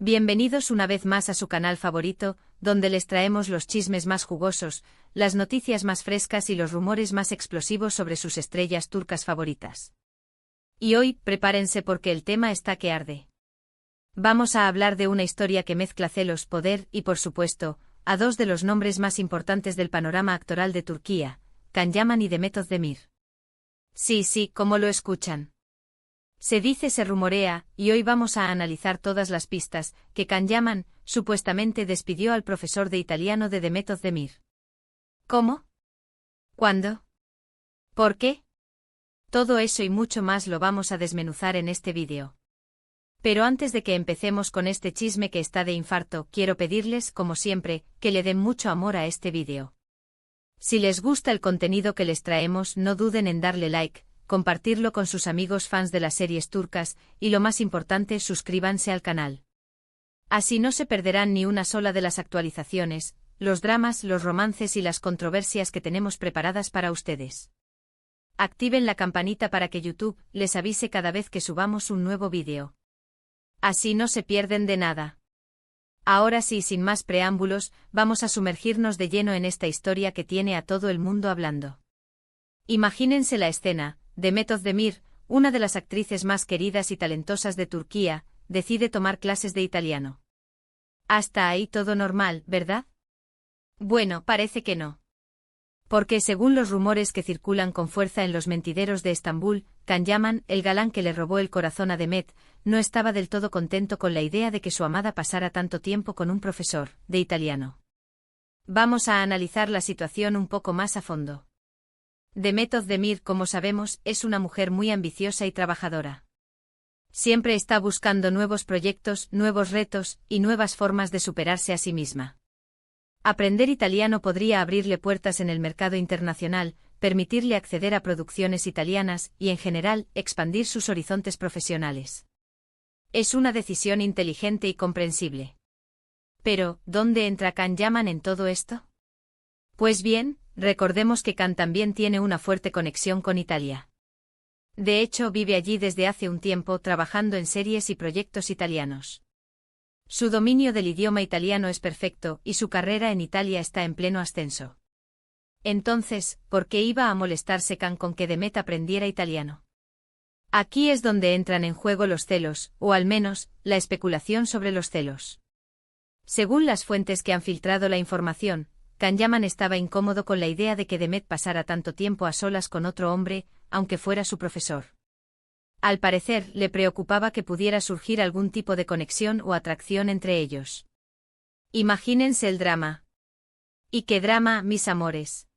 Bienvenidos una vez más a su canal favorito, donde les traemos los chismes más jugosos, las noticias más frescas y los rumores más explosivos sobre sus estrellas turcas favoritas. Y hoy, prepárense porque el tema está que arde. Vamos a hablar de una historia que mezcla celos, poder y, por supuesto, a dos de los nombres más importantes del panorama actoral de Turquía, Can Yaman y Demet Özdemir. Sí, como lo escuchan. Se dice, se rumorea, y hoy vamos a analizar todas las pistas, que Can Yaman, supuestamente despidió al profesor de italiano de Demet Özdemir. ¿Cómo? ¿Cuándo? ¿Por qué? Todo eso y mucho más lo vamos a desmenuzar en este vídeo. Pero antes de que empecemos con este chisme que está de infarto, quiero pedirles, como siempre, que le den mucho amor a este vídeo. Si les gusta el contenido que les traemos, no duden en darle like, compartirlo con sus amigos fans de las series turcas, y lo más importante, suscríbanse al canal. Así no se perderán ni una sola de las actualizaciones, los dramas, los romances y las controversias que tenemos preparadas para ustedes. Activen la campanita para que YouTube les avise cada vez que subamos un nuevo vídeo. Así no se pierden de nada. Ahora sí, sin más preámbulos, vamos a sumergirnos de lleno en esta historia que tiene a todo el mundo hablando. Imagínense la escena. Demet Özdemir, una de las actrices más queridas y talentosas de Turquía, decide tomar clases de italiano. Hasta ahí todo normal, ¿verdad? Bueno, parece que no. Porque según los rumores que circulan con fuerza en los mentideros de Estambul, Can Yaman, el galán que le robó el corazón a Demet, no estaba del todo contento con la idea de que su amada pasara tanto tiempo con un profesor de italiano. Vamos a analizar la situación un poco más a fondo. Demet Özdemir, como sabemos, es una mujer muy ambiciosa y trabajadora. Siempre está buscando nuevos proyectos, nuevos retos y nuevas formas de superarse a sí misma. Aprender italiano podría abrirle puertas en el mercado internacional, permitirle acceder a producciones italianas y, en general, expandir sus horizontes profesionales. Es una decisión inteligente y comprensible. Pero, ¿dónde entra Can Yaman en todo esto? Pues bien, recordemos que Can también tiene una fuerte conexión con Italia. De hecho, vive allí desde hace un tiempo trabajando en series y proyectos italianos. Su dominio del idioma italiano es perfecto y su carrera en Italia está en pleno ascenso. Entonces, ¿por qué iba a molestarse Can con que Demet aprendiera italiano? Aquí es donde entran en juego los celos, o al menos, la especulación sobre los celos. Según las fuentes que han filtrado la información, Can Yaman estaba incómodo con la idea de que Demet pasara tanto tiempo a solas con otro hombre, aunque fuera su profesor. Al parecer, le preocupaba que pudiera surgir algún tipo de conexión o atracción entre ellos. Imagínense el drama. ¿Y qué drama, mis amores?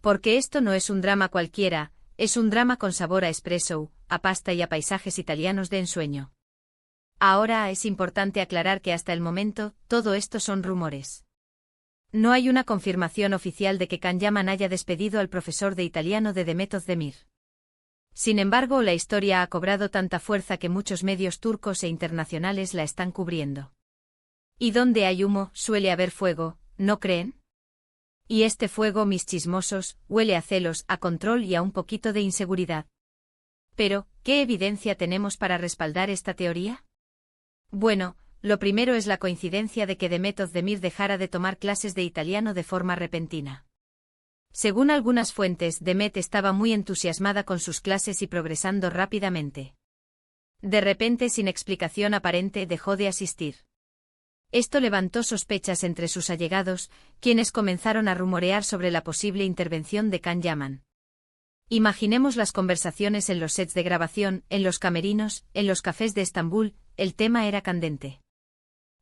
Porque esto no es un drama cualquiera, es un drama con sabor a espresso, a pasta y a paisajes italianos de ensueño. Ahora es importante aclarar que hasta el momento, todo esto son rumores. No hay una confirmación oficial de que Can Yaman haya despedido al profesor de italiano de Demet Özdemir. Sin embargo, la historia ha cobrado tanta fuerza que muchos medios turcos e internacionales la están cubriendo. Y donde hay humo, suele haber fuego, ¿no creen? Y este fuego, mis chismosos, huele a celos, a control y a un poquito de inseguridad. Pero, ¿qué evidencia tenemos para respaldar esta teoría? Bueno, lo primero es la coincidencia de que Demet Özdemir dejara de tomar clases de italiano de forma repentina. Según algunas fuentes, Demet estaba muy entusiasmada con sus clases y progresando rápidamente. De repente, sin explicación aparente, dejó de asistir. Esto levantó sospechas entre sus allegados, quienes comenzaron a rumorear sobre la posible intervención de Can Yaman. Imaginemos las conversaciones en los sets de grabación, en los camerinos, en los cafés de Estambul, el tema era candente.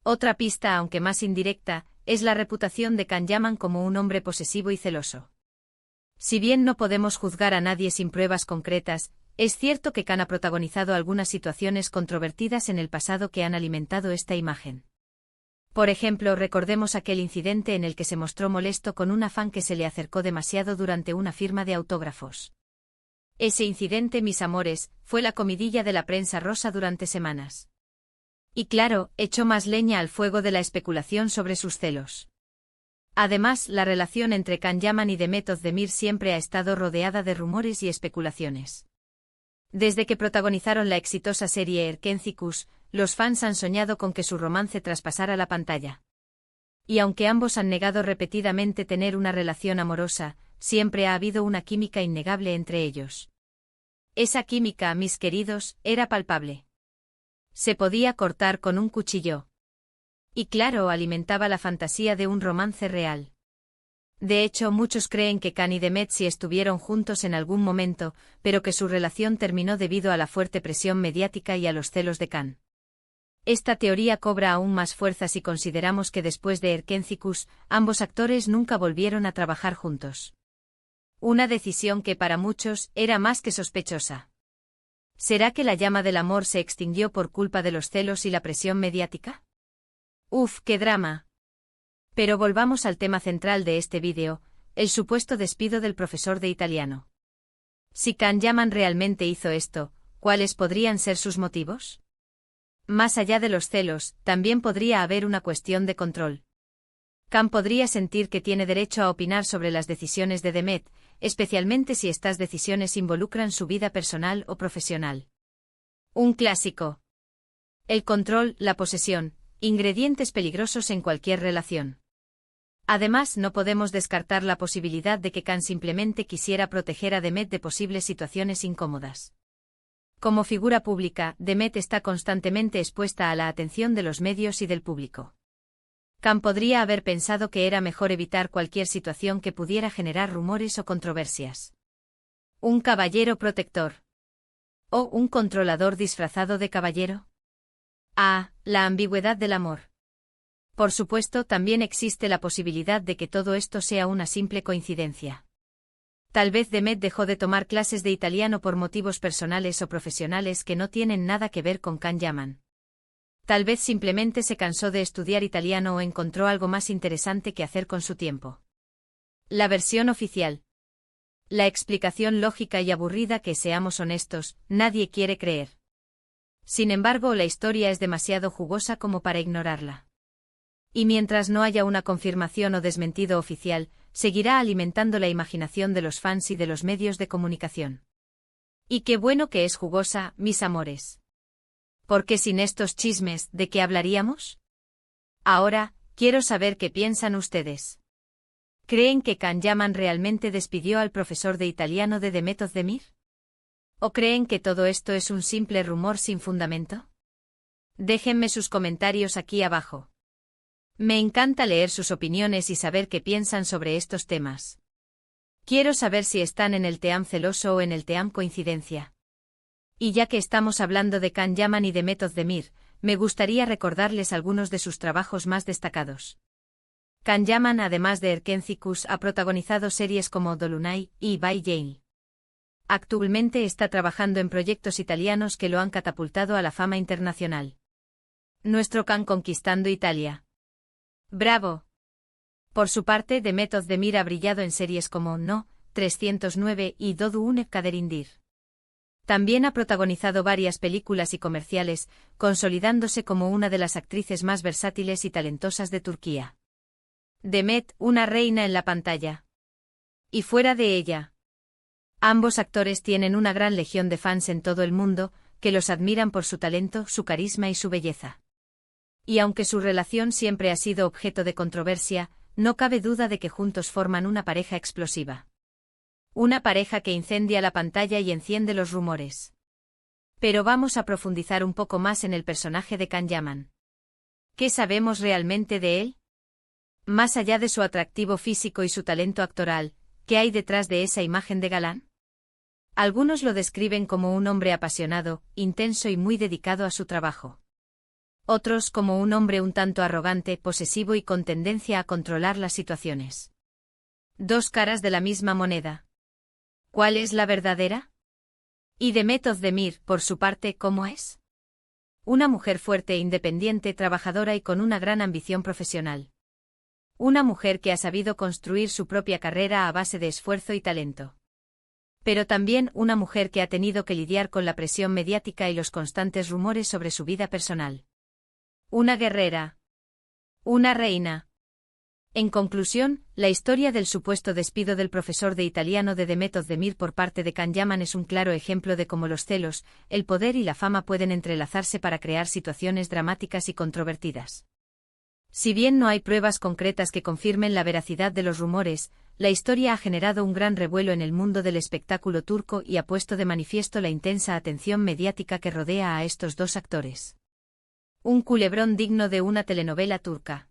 Otra pista, aunque más indirecta, es la reputación de Can Yaman como un hombre posesivo y celoso. Si bien no podemos juzgar a nadie sin pruebas concretas, es cierto que Can ha protagonizado algunas situaciones controvertidas en el pasado que han alimentado esta imagen. Por ejemplo, recordemos aquel incidente en el que se mostró molesto con una fan que se le acercó demasiado durante una firma de autógrafos. Ese incidente, mis amores, fue la comidilla de la prensa rosa durante semanas. Y claro, echó más leña al fuego de la especulación sobre sus celos. Además, la relación entre Can Yaman y Demet Özdemir siempre ha estado rodeada de rumores y especulaciones. Desde que protagonizaron la exitosa serie Erkenci Kuş, los fans han soñado con que su romance traspasara la pantalla. Y aunque ambos han negado repetidamente tener una relación amorosa, siempre ha habido una química innegable entre ellos. Esa química, mis queridos, era palpable. Se podía cortar con un cuchillo. Y claro, alimentaba la fantasía de un romance real. De hecho, muchos creen que Can y Demet sí estuvieron juntos en algún momento, pero que su relación terminó debido a la fuerte presión mediática y a los celos de Can. Esta teoría cobra aún más fuerza si consideramos que después de Erkencikus, ambos actores nunca volvieron a trabajar juntos. Una decisión que para muchos era más que sospechosa. ¿Será que la llama del amor se extinguió por culpa de los celos y la presión mediática? ¡Uf, qué drama! Pero volvamos al tema central de este vídeo, el supuesto despido del profesor de italiano. Si Can Yaman realmente hizo esto, ¿cuáles podrían ser sus motivos? Más allá de los celos, también podría haber una cuestión de control. Can podría sentir que tiene derecho a opinar sobre las decisiones de Demet, especialmente si estas decisiones involucran su vida personal o profesional. Un clásico. El control, la posesión, ingredientes peligrosos en cualquier relación. Además, no podemos descartar la posibilidad de que Can simplemente quisiera proteger a Demet de posibles situaciones incómodas. Como figura pública, Demet está constantemente expuesta a la atención de los medios y del público. Can podría haber pensado que era mejor evitar cualquier situación que pudiera generar rumores o controversias. ¿Un caballero protector? ¿O un controlador disfrazado de caballero? Ah, la ambigüedad del amor. Por supuesto, también existe la posibilidad de que todo esto sea una simple coincidencia. Tal vez Demet dejó de tomar clases de italiano por motivos personales o profesionales que no tienen nada que ver con Can Yaman. Tal vez simplemente se cansó de estudiar italiano o encontró algo más interesante que hacer con su tiempo. La versión oficial. La explicación lógica y aburrida que, seamos honestos, nadie quiere creer. Sin embargo, la historia es demasiado jugosa como para ignorarla. Y mientras no haya una confirmación o desmentido oficial, seguirá alimentando la imaginación de los fans y de los medios de comunicación. Y qué bueno que es jugosa, mis amores. Porque sin estos chismes, ¿de qué hablaríamos? Ahora, quiero saber qué piensan ustedes. ¿Creen que Can Yaman realmente despidió al profesor de italiano de Demet Özdemir? ¿O creen que todo esto es un simple rumor sin fundamento? Déjenme sus comentarios aquí abajo. Me encanta leer sus opiniones y saber qué piensan sobre estos temas. Quiero saber si están en el team celoso o en el team coincidencia. Y ya que estamos hablando de Can Yaman y Demet Özdemir, me gustaría recordarles algunos de sus trabajos más destacados. Can Yaman, además de Erkencikus, ha protagonizado series como Dolunay y By Jane. Actualmente está trabajando en proyectos italianos que lo han catapultado a la fama internacional. Nuestro Can conquistando Italia. ¡Bravo! Por su parte, Demet Özdemir ha brillado en series como No, 309 y Dodu Une Kaderindir. También ha protagonizado varias películas y comerciales, consolidándose como una de las actrices más versátiles y talentosas de Turquía. Demet, una reina en la pantalla. Y fuera de ella. Ambos actores tienen una gran legión de fans en todo el mundo, que los admiran por su talento, su carisma y su belleza. Y aunque su relación siempre ha sido objeto de controversia, no cabe duda de que juntos forman una pareja explosiva. Una pareja que incendia la pantalla y enciende los rumores. Pero vamos a profundizar un poco más en el personaje de Can Yaman. ¿Qué sabemos realmente de él? Más allá de su atractivo físico y su talento actoral, ¿qué hay detrás de esa imagen de galán? Algunos lo describen como un hombre apasionado, intenso y muy dedicado a su trabajo. Otros como un hombre un tanto arrogante, posesivo y con tendencia a controlar las situaciones. Dos caras de la misma moneda. ¿Cuál es la verdadera? ¿Y Demet Özdemir, por su parte, cómo es? Una mujer fuerte, independiente, trabajadora y con una gran ambición profesional. Una mujer que ha sabido construir su propia carrera a base de esfuerzo y talento. Pero también una mujer que ha tenido que lidiar con la presión mediática y los constantes rumores sobre su vida personal. Una guerrera. Una reina. En conclusión, la historia del supuesto despido del profesor de italiano de Demet Özdemir por parte de Can Yaman es un claro ejemplo de cómo los celos, el poder y la fama pueden entrelazarse para crear situaciones dramáticas y controvertidas. Si bien no hay pruebas concretas que confirmen la veracidad de los rumores, la historia ha generado un gran revuelo en el mundo del espectáculo turco y ha puesto de manifiesto la intensa atención mediática que rodea a estos dos actores. Un culebrón digno de una telenovela turca.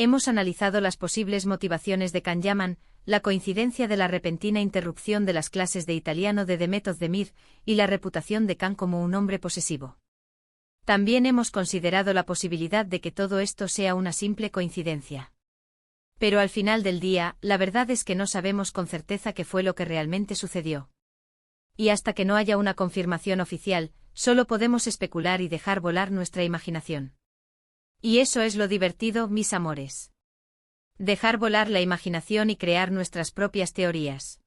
Hemos analizado las posibles motivaciones de Can Yaman, la coincidencia de la repentina interrupción de las clases de italiano de Demet Özdemir y la reputación de Can como un hombre posesivo. También hemos considerado la posibilidad de que todo esto sea una simple coincidencia. Pero al final del día, la verdad es que no sabemos con certeza qué fue lo que realmente sucedió. Y hasta que no haya una confirmación oficial, solo podemos especular y dejar volar nuestra imaginación. Y eso es lo divertido, mis amores. Dejar volar la imaginación y crear nuestras propias teorías.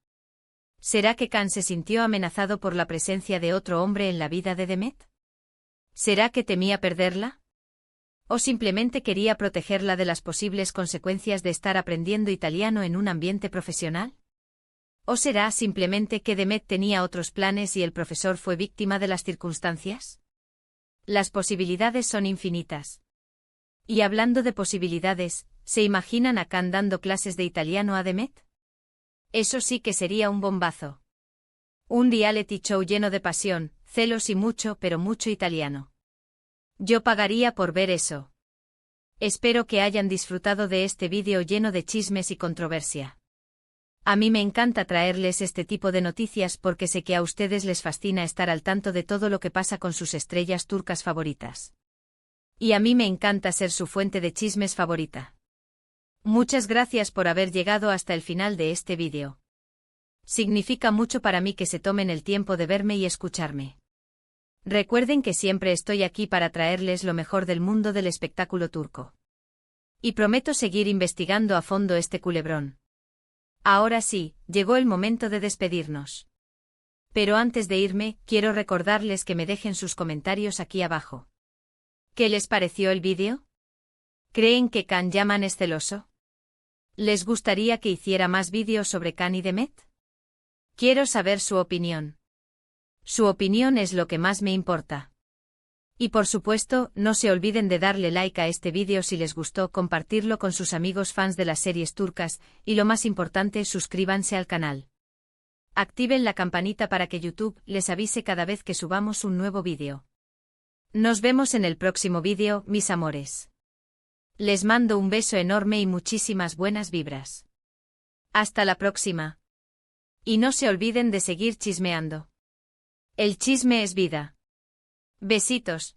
¿Será que Can se sintió amenazado por la presencia de otro hombre en la vida de Demet? ¿Será que temía perderla? ¿O simplemente quería protegerla de las posibles consecuencias de estar aprendiendo italiano en un ambiente profesional? ¿O será simplemente que Demet tenía otros planes y el profesor fue víctima de las circunstancias? Las posibilidades son infinitas. Y hablando de posibilidades, ¿se imaginan a Can dando clases de italiano a Demet? Eso sí que sería un bombazo. Un reality show lleno de pasión, celos y mucho, pero mucho italiano. Yo pagaría por ver eso. Espero que hayan disfrutado de este vídeo lleno de chismes y controversia. A mí me encanta traerles este tipo de noticias porque sé que a ustedes les fascina estar al tanto de todo lo que pasa con sus estrellas turcas favoritas. Y a mí me encanta ser su fuente de chismes favorita. Muchas gracias por haber llegado hasta el final de este vídeo. Significa mucho para mí que se tomen el tiempo de verme y escucharme. Recuerden que siempre estoy aquí para traerles lo mejor del mundo del espectáculo turco. Y prometo seguir investigando a fondo este culebrón. Ahora sí, llegó el momento de despedirnos. Pero antes de irme, quiero recordarles que me dejen sus comentarios aquí abajo. ¿Qué les pareció el vídeo? ¿Creen que Can Yaman es celoso? ¿Les gustaría que hiciera más vídeos sobre Can y Demet? Quiero saber su opinión. Su opinión es lo que más me importa. Y por supuesto, no se olviden de darle like a este vídeo si les gustó, compartirlo con sus amigos fans de las series turcas, y lo más importante, suscríbanse al canal. Activen la campanita para que YouTube les avise cada vez que subamos un nuevo vídeo. Nos vemos en el próximo vídeo, mis amores. Les mando un beso enorme y muchísimas buenas vibras. Hasta la próxima. Y no se olviden de seguir chismeando. El chisme es vida. Besitos.